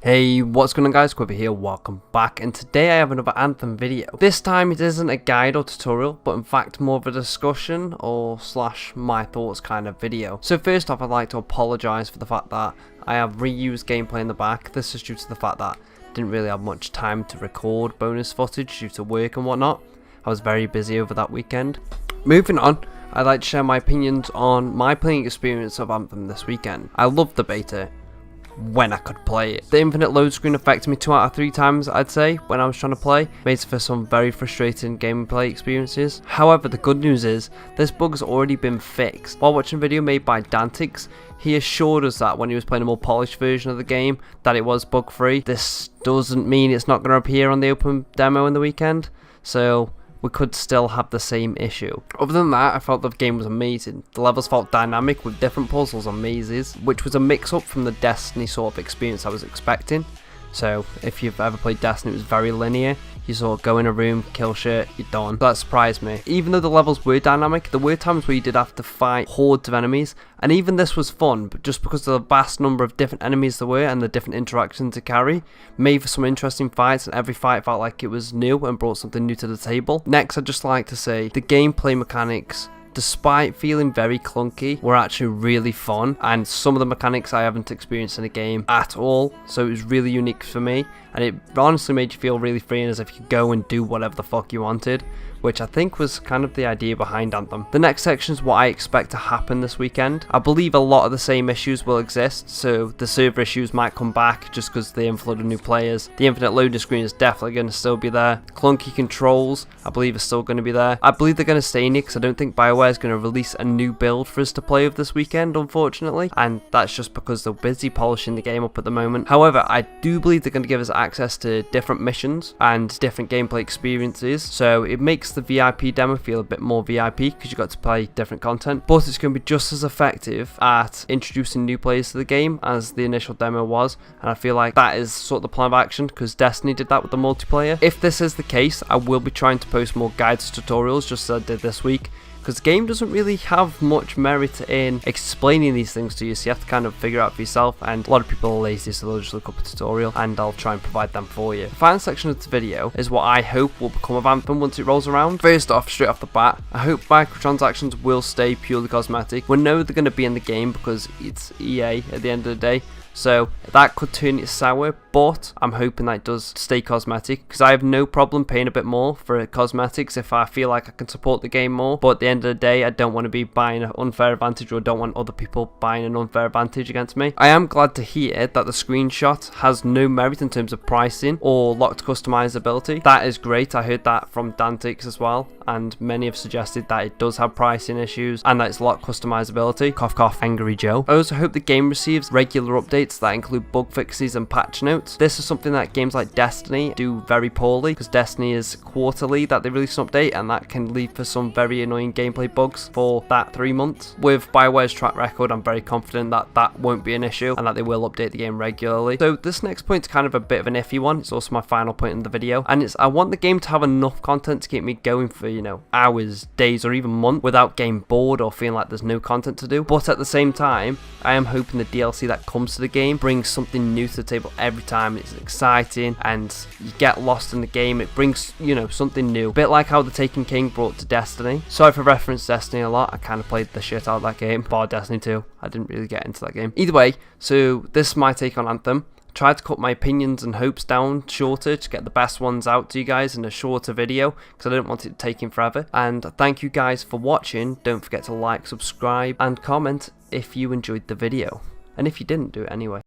Hey, what's going on guys, Quiver here, welcome back, and today I have another Anthem video. This time it isn't a guide or tutorial, but in fact more of a discussion or slash my thoughts kind of video. So first off, I'd like to apologise for the fact that I have reused gameplay in the back. This is due to the fact that I didn't really have much time to record bonus footage due to work and whatnot. I was very busy over that weekend. Moving on, I'd like to share my opinions on my playing experience of Anthem this weekend. I loved the beta when I could play it. The infinite load screen affected me 2 out of 3 times, I'd say, when I was trying to play. Made for some very frustrating gameplay experiences. However, the good news is, this bug's already been fixed. While watching a video made by Dantix, he assured us that when he was playing a more polished version of the game, that it was bug free. This doesn't mean it's not going to appear on the open demo in the weekend, so we could still have the same issue. Other than that, I felt the game was amazing. The levels felt dynamic with different puzzles and mazes, which was a mix-up from the Destiny sort of experience I was expecting. So if you've ever played Destiny, it was very linear. You sort of go in a room, kill shit, you're done. That surprised me. Even though the levels were dynamic, there were times where you did have to fight hordes of enemies, and even this was fun, but just because of the vast number of different enemies there were and the different interactions to carry, made for some interesting fights, and every fight felt like it was new and brought something new to the table. Next, I'd just like to say, the gameplay mechanics, despite feeling very clunky, were actually really fun, and some of the mechanics I haven't experienced in a game at all, so it was really unique for me, and it honestly made you feel really free and as if you could go and do whatever the fuck you wanted, which I think was kind of the idea behind Anthem. The next section is what I expect to happen this weekend. I believe a lot of the same issues will exist, so the server issues might come back just because they inflooded new players. The infinite loading screen is definitely going to still be there. Clunky controls, I believe, are still going to be there. I believe they're going to stay in here because I don't think BioWare is going to release a new build for us to play with this weekend, unfortunately, and that's just because they're busy polishing the game up at the moment. However, I do believe they're going to give us access to different missions and different gameplay experiences, so it makes the VIP demo feel a bit more VIP because you got to play different content, but it's going to be just as effective at introducing new players to the game as the initial demo was, and I feel like that is sort of the plan of action because Destiny did that with the multiplayer. If this is the case, I will be trying to post more guides and tutorials just as I did this week, because the game doesn't really have much merit in explaining these things to you, so you have to kind of figure it out for yourself, and a lot of people are lazy, so they'll just look up a tutorial and I'll try and provide them for you. The final section of this video is what I hope will become of Anthem once it rolls around. First off, straight off the bat, I hope microtransactions will stay purely cosmetic. We know they're going to be in the game because it's EA at the end of the day, so that could turn it sour, but I'm hoping that it does stay cosmetic because I have no problem paying a bit more for cosmetics if I feel like I can support the game more, but at the end of the day I don't want to be buying an unfair advantage or don't want other people buying an unfair advantage against me. I am glad to hear that the screenshot has no merit in terms of pricing or locked customizability. That is great. I heard that from Dantix as well, and many have suggested that it does have pricing issues and that it's locked customizability. Cough cough, Angry Joe. I also hope the game receives regular updates that include bug fixes and patch notes. This is something that games like Destiny do very poorly because Destiny is quarterly that they release an update, and that can lead for some very annoying gameplay bugs for that 3 months. With BioWare's track record, I'm very confident that that won't be an issue and that they will update the game regularly. So this next point is kind of a bit of an iffy one. It's also my final point in the video, and it's I want the game to have enough content to keep me going for, you know, hours, days, or even months without getting bored or feeling like there's no content to do. But at the same time, I am hoping the DLC that comes to the game brings something new to the table every time. It's exciting and you get lost in the game. It brings, you know, something new, a bit like how the Taken King brought to Destiny. Sorry for reference Destiny a lot, I kind of played the shit out of that game, bar Destiny 2. I didn't really get into that game. Either way, so this is my take on Anthem. Tried to cut my opinions and hopes down shorter to get the best ones out to you guys in a shorter video because I don't want it taking forever. And thank you guys for watching. Don't forget to like, subscribe and comment if you enjoyed the video, and if you didn't, do it anyway.